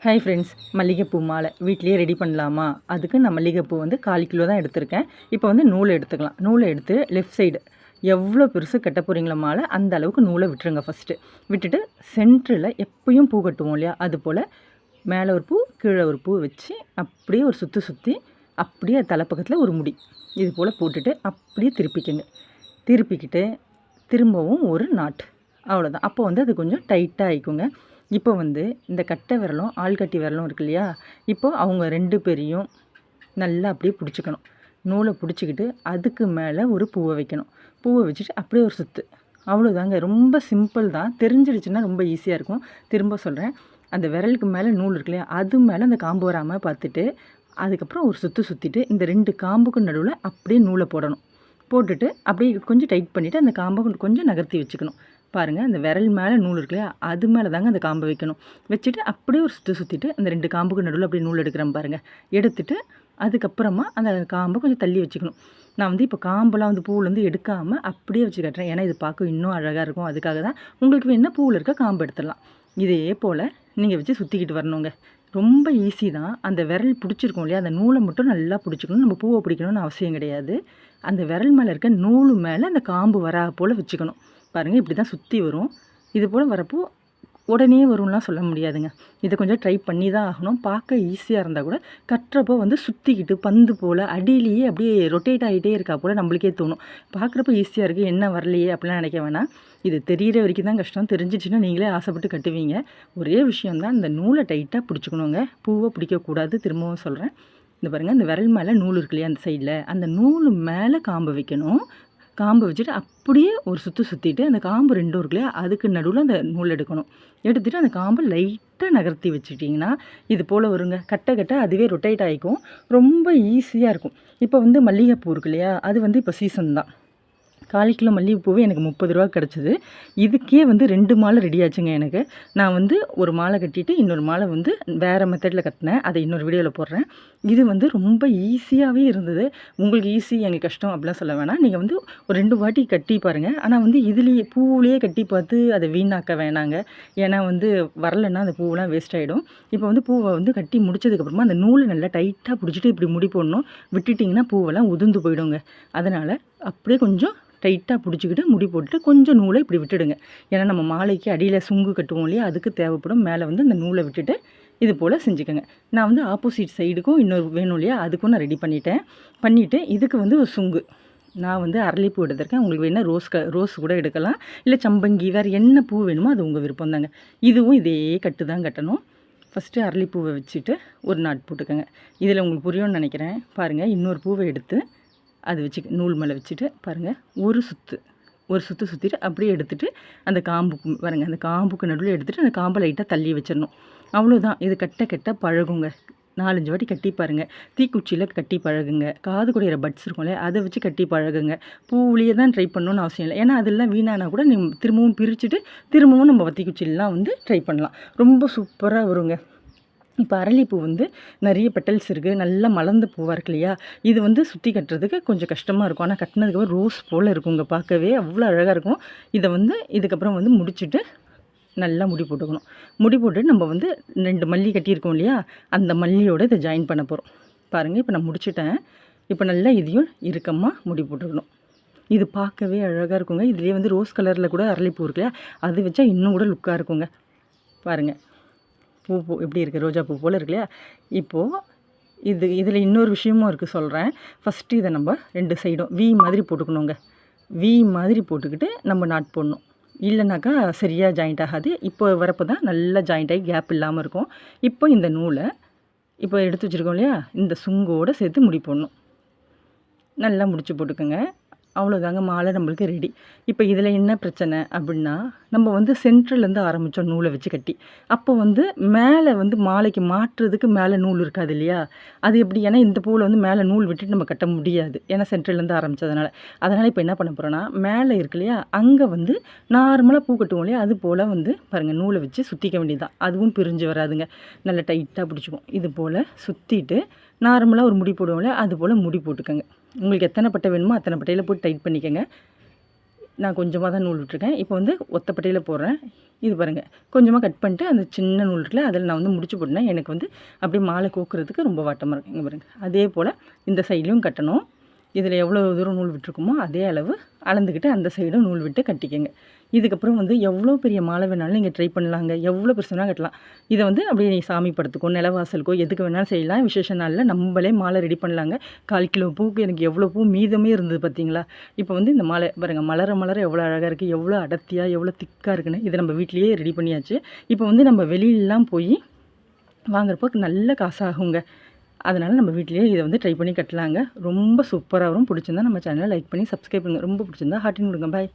Hi friends, மல்லிகைப்பூ மாலை வீட்லேயே ரெடி பண்ணலாமா? அதுக்கு நான் மல்லிகைப்பூ வந்து 1/4 கிலோ தான் எடுத்திருக்கேன். இப்போ வந்து நூலை எடுத்துக்கலாம். நூலை எடுத்து லெஃப்ட் சைடு எவ்வளோ பெருசு கட்ட போகிறீங்களோ மாலை, அந்த அளவுக்கு நூலை விட்டுருங்க ஃபஸ்ட்டு. விட்டுட்டு சென்டரில் எப்பயும் பூ கட்டுவோம் இல்லையா, அது போல் மேலே ஒரு பூ கீழே ஒரு பூ வச்சு அப்படியே ஒரு சுற்றி அப்படியே தலைப்பக்கத்தில் ஒரு முடி இது போல் போட்டுட்டு அப்படியே திருப்பிக்கங்க. திருப்பிக்கிட்டு திரும்பவும் ஒரு நாட், அவ்வளோதான். அப்போ வந்து அது கொஞ்சம் டைட்டாக ஆகிக்குங்க. இப்போ வந்து இந்த கட்டை விரலும் ஆள்கட்டி விரலும் இருக்கு இல்லையா, இப்போ அவங்க 2 பேரையும் நல்லா அப்படியே பிடிச்சிக்கணும். நூலை பிடிச்சிக்கிட்டு அதுக்கு மேலே ஒரு பூவை வைக்கணும். பூவை வச்சுட்டு அப்படியே ஒரு சுற்று, அவ்வளோதாங்க. ரொம்ப சிம்பிள் தான். தெரிஞ்சிடுச்சுன்னா ரொம்ப ஈஸியாக இருக்கும். திரும்ப சொல்கிறேன், அந்த விரலுக்கு மேலே நூல் இருக்கு இல்லையா, அது மேலே அந்த காம்பு வராமல் பார்த்துட்டு அதுக்கப்புறம் ஒரு சுற்றிட்டு இந்த 2 காம்புக்கு நடுவில் அப்படியே நூலை போடணும். போட்டுட்டு அப்படியே கொஞ்சம் டைட் பண்ணிவிட்டு அந்த காம்பை கொஞ்சம் நகர்த்தி வச்சுக்கணும். பாருங்கள், அந்த விரல் மேலே நூல் இருக்கு இல்லையா, அது மேலே தாங்க அந்த காம்பை வைக்கணும். வச்சுட்டு அப்படியே ஒரு சுற்றிட்டு அந்த 2 காம்புக்கு நடுவில் அப்படியே நூல் எடுக்கிறேன் பாருங்கள். எடுத்துட்டு அதுக்கப்புறமா அந்த காம்பை கொஞ்சம் தள்ளி வச்சுக்கணும். நான் வந்து இப்போ காம்பெல்லாம் வந்து பூவிலேருந்து எடுக்காமல் அப்படியே வச்சு கட்டுறேன். ஏன்னா இது பார்க்க இன்னும் அழகாக இருக்கும். அதுக்காக தான். உங்களுக்கு வேணுன்னா பூவில் இருக்க காம்பு எடுத்துடலாம். இதே போல் நீங்கள் வச்சு சுற்றிக்கிட்டு வரணுங்க. ரொம்ப ஈஸி தான். அந்த விரல் பிடிச்சிருக்கோம் இல்லையா, அந்த நூலை மட்டும் நல்லா பிடிச்சிக்கணும். நம்ம பூவை பிடிக்கணும்னு அவசியம் கிடையாது. அந்த விரல் மேலே இருக்க நூலு மேலே அந்த காம்பு வரா போல் வச்சுக்கணும். பாருங்கள், இப்படி தான் சுற்றி வரும். இது போல் வரப்போ உடனே வரும்லாம் சொல்ல முடியாதுங்க. இதை கொஞ்சம் ட்ரை பண்ணி தான் ஆகணும். பார்க்க ஈஸியாக இருந்தால் கூட கட்டுறப்போ வந்து சுற்றிக்கிட்டு பந்து போல் அடியிலேயே அப்படியே ரொட்டேட் ஆகிட்டே இருக்கா போல் நம்மளுக்கே தோணும். பார்க்குறப்போ ஈஸியாக இருக்குது, என்ன வரலையே அப்படிலாம் நினைக்க வேணாம். இது தெரிகிற வரைக்கும் தான் கஷ்டம். தெரிஞ்சிச்சுன்னா நீங்களே ஆசைப்பட்டு கட்டுவீங்க. ஒரே விஷயந்தான், இந்த நூலை டைட்டாக பிடிச்சிக்கணுங்க. பூவை பிடிக்கக்கூடாது. திரும்பவும் சொல்கிறேன், இந்த பாருங்கள், இந்த விரல் மேலே நூல் இருக்கு இல்லையா, அந்த சைடில் அந்த நூல் மேலே காம்பை வைக்கணும். காம்பை வச்சுட்டு அப்படியே ஒரு சுற்றிட்டு அந்த காம்பு 2 இருக்கு இல்லையா, அதுக்கு நடுவில் அந்த நூல் எடுக்கணும். எடுத்துகிட்டு அந்த காம்பை லைட்டாக நகர்த்தி வச்சுட்டிங்கன்னா இது போல் வருங்க. கட்ட அதுவே ரொட்டேட் ஆகிக்கும். ரொம்ப ஈஸியாக இருக்கும். இப்போ வந்து மல்லிகைப்பூ இருக்கு இல்லையா, அது வந்து இப்போ சீசன் தான். 1/4 கிலோ மல்லிகைப்பூவே எனக்கு 30 ரூபா கிடச்சிது. இதுக்கே வந்து 2 மாலை ரெடி ஆச்சுங்க எனக்கு. நான் வந்து ஒரு மாலை கட்டிட்டு இன்னொரு மாலை வந்து வேறு மெத்தடில் கட்டினேன். அதை இன்னொரு வீடியோவில் போடுறேன். இது வந்து ரொம்ப ஈஸியாகவே இருந்தது. உங்களுக்கு ஈஸி, எனக்கு கஷ்டம் அப்படிலாம் சொல்ல வேணாம். நீங்கள் வந்து ஒரு 2 வாட்டி கட்டி பாருங்கள். ஆனால் வந்து இதுலேயே பூவிலேயே கட்டி பார்த்து அதை வீணாக்க வேணாங்க. ஏன்னா வந்து வரலைன்னா அந்த பூவெலாம் வேஸ்ட் ஆகிடும். இப்போ வந்து பூவை வந்து கட்டி முடிச்சதுக்கப்புறமா அந்த நூலை நல்லா டைட்டாக பிடிச்சிட்டு இப்படி முடி போடணும். விட்டுட்டிங்கன்னா பூவெல்லாம் உதிர்ந்து போயிடுங்க. அதனால் அப்படியே கொஞ்சம் டைட்டாக பிடிச்சிக்கிட்டு முடி போட்டுட்டு கொஞ்சம் நூலை இப்படி விட்டுடுங்க. ஏன்னா நம்ம மாலைக்கு அடியில் சுங்கு கட்டுவோம் இல்லையா, அதுக்கு தேவைப்படும். மேலே வந்து இந்த நூலை விட்டுட்டு இது போல் செஞ்சுக்கோங்க. நான் வந்து ஆப்போசிட் சைடுக்கும் இன்னொரு வேணும் இல்லையா, அதுக்கும் நான் ரெடி பண்ணிவிட்டு இதுக்கு வந்து ஒரு சுங்கு நான் வந்து அரளிப்பூ எடுத்திருக்கேன். உங்களுக்கு வேணால் ரோஸ் கூட எடுக்கலாம். இல்லை சம்பங்கி, வேறு என்ன பூ வேணுமோ அது உங்கள் விருப்பம் தாங்க. இதுவும் இதே கட்டு தான் கட்டணும். ஃபஸ்ட்டு அரளிப்பூவை வச்சுட்டு ஒரு நாட் போட்டுக்கோங்க. இதில் உங்களுக்கு புரியும்னு நினைக்கிறேன். பாருங்கள், இன்னொரு பூவை எடுத்து அது வச்சு நூல் மேலே வச்சுட்டு பாருங்கள், ஒரு சுற்றிட்டு அப்படியே எடுத்துகிட்டு அந்த காம்புக்கு பாருங்கள், அந்த காம்புக்கு நடுவில் எடுத்துகிட்டு அந்த காம்பை லைட்டாக தள்ளி வச்சிடணும். அவ்வளோதான். இது கட்ட பழகுங்க. 4-5 வாட்டி கட்டி பாருங்கள். தீக்குச்சியில் கட்டி பழகுங்க. காது குடையிற பட்ஸ் இருக்கும்ல, அதை வச்சு கட்டி பழகுங்க. பூவிலேயே தான் ட்ரை பண்ணணும்னு அவசியம் இல்லை. ஏன்னா அதெல்லாம் வீணானா கூட நீங்கள் திரும்பவும் பிரிச்சுட்டு திரும்பவும் நம்ம தீக்குச்சிலாம் வந்து ட்ரை பண்ணலாம். ரொம்ப சூப்பராக வருங்க. இப்போ அரளிப்பூ வந்து நிறைய பெட்டல்ஸ் இருக்குது. நல்லா மலர்ந்த பூவாக இருக்கு இல்லையா, இது வந்து சுற்றி கட்டுறதுக்கு கொஞ்சம் கஷ்டமாக இருக்கும். ஆனால் கட்டினதுக்கப்புறம் ரோஸ் போல் இருக்குங்க, பார்க்கவே அவ்வளோ அழகாக இருக்கும். இதை வந்து இதுக்கப்புறம் வந்து முடிச்சுட்டு நல்லா முடி போட்டுக்கணும். முடி போட்டுட்டு நம்ம வந்து 2 மல்லி கட்டியிருக்கோம் இல்லையா, அந்த மல்லியோடு இதை ஜாயின் பண்ண போகிறோம். பாருங்கள், இப்போ நான் முடிச்சுட்டேன். இப்போ நல்லா இதையும் இறுக்கமாக முடி போட்டுக்கணும். இது பார்க்கவே அழகாக இருக்குங்க. இதுலேயே வந்து ரோஸ் கலரில் கூட அரளிப்பூ இருக்கு இல்லையா, அது வச்சா இன்னும் கூட லுக்காக இருக்குங்க. பாருங்கள், பூ எப்படி இருக்குது, ரோஜா பூ போல் இருக்கு இல்லையா. இப்போது இதில் இன்னொரு விஷயமும் இருக்குது, சொல்கிறேன். ஃபஸ்ட்டு இதை நம்ம 2 சைடும் வி மாதிரி போட்டுக்கணுங்க. வி மாதிரி போட்டுக்கிட்டு நம்ம நாட் போடணும். இல்லைனாக்கா சரியாக ஜாயிண்ட் ஆகாது. இப்போ வரப்போ தான் நல்லா ஜாயிண்ட் ஆகி கேப் இல்லாமல் இருக்கும். இப்போ இந்த நூலை இப்போ எடுத்து வச்சுருக்கோம் இல்லையா, இந்த சுங்கோடு சேர்த்து முடி போடணும். நல்லா முடிச்சு போட்டுக்கோங்க. அவ்வளோதாங்க, மாலை நம்மளுக்கு ரெடி. இப்போ இதில் என்ன பிரச்சனை அப்படின்னா, நம்ம வந்து சென்ட்ரலேருந்து ஆரம்பித்தோம் நூலை வச்சு கட்டி. அப்போ வந்து மேலே வந்து மாலைக்கு மாட்டுறதுக்கு மேலே நூல் இருக்காது இல்லையா, அது எப்படி? ஏன்னா இந்த பூவில் வந்து மேலே நூல் விட்டுட்டு நம்ம கட்ட முடியாது, ஏன்னா சென்ட்ரலேருந்து ஆரம்பித்ததுனால. அதனால் இப்போ என்ன பண்ண போகிறோன்னா, மேலே இருக்கு இல்லையா, அங்கே வந்து நார்மலாக பூ கட்டுவோம் இல்லையா, அது போல் வந்து பாருங்கள் நூலை வச்சு சுற்றிக்க வேண்டியதுதான். அதுவும் பிரிஞ்சு வராதுங்க. நல்லா டைட்டாக பிடிச்சிக்கும். இது போல் சுற்றிட்டு நார்மலாக ஒரு முடி போடுவோம் இல்லையா, அது போல் முடி போட்டுக்கோங்க. உங்களுக்கு எத்தனை பட்டை வேணுமோ அத்தனை பட்டையில் போட்டு டைட் பண்ணிக்கோங்க. நான் கொஞ்சமாக தான் நூல் விட்டுருக்கேன். இப்போ வந்து ஒத்தப்பட்டையில் போடுறேன். இது பாருங்கள், கொஞ்சமாக கட் பண்ணிட்டு அந்த சின்ன நூல் இருக்குல்ல அதில் நான் வந்து முடிச்சு போட்டேன்னா எனக்கு வந்து அப்படியே மாலை கோக்குறதுக்கு ரொம்ப வாட்டமாக இருக்கும். இங்கே பாருங்கள், அதே போல் இந்த சைட்லேயும் கட்டணும். இதில் எவ்வளோ தூரம் நூல் விட்டுருக்குமோ அதே அளவு அளந்துக்கிட்டு அந்த சைடும் நூல் விட்டு கட்டிக்கங்க. இதுக்கப்புறம் வந்து எவ்வளோ பெரிய மாலை வேணாலும் நீங்கள் ட்ரை பண்ணலாங்க. எவ்வளோ பெருசு வேணாலும் கட்டலாம். இதை வந்து அப்படியே நீ சாமி படத்துக்கோ நிலவாசலுக்கோ எதுக்கு வேணாலும் செய்யலாம். விசேஷ நாளில் நம்மளே மாலை ரெடி பண்ணலாங்க. 1/4 கிலோ பூவுக்கு எனக்கு எவ்வளோ பூ மீதமே இருந்தது பார்த்தீங்களா. இப்போ வந்து இந்த மாலை பாருங்கள், மலர மலர எவ்வளோ அழகாக இருக்குது, எவ்வளோ அடர்த்தியாக எவ்வளோ திக்காக இருக்குன்னு. இதை நம்ம வீட்லேயே ரெடி பண்ணியாச்சு. இப்போ வந்து நம்ம வெளியிலலாம் போய் வாங்குறப்போ நல்ல காசாகுங்க. அதனால் நம்ம வீட்டிலேயே இதை வந்து ட்ரை பண்ணி கட்டலாங்க. ரொம்ப சூப்பராக வரும். பிடிச்சிருந்தா நம்ம சேனலை லைக் பண்ணி சப்ஸ்கிரைப் பண்ணுங்கள். ரொம்ப பிடிச்சிருந்தா ஹார்ட்டின் கொடுங்க. பாய்.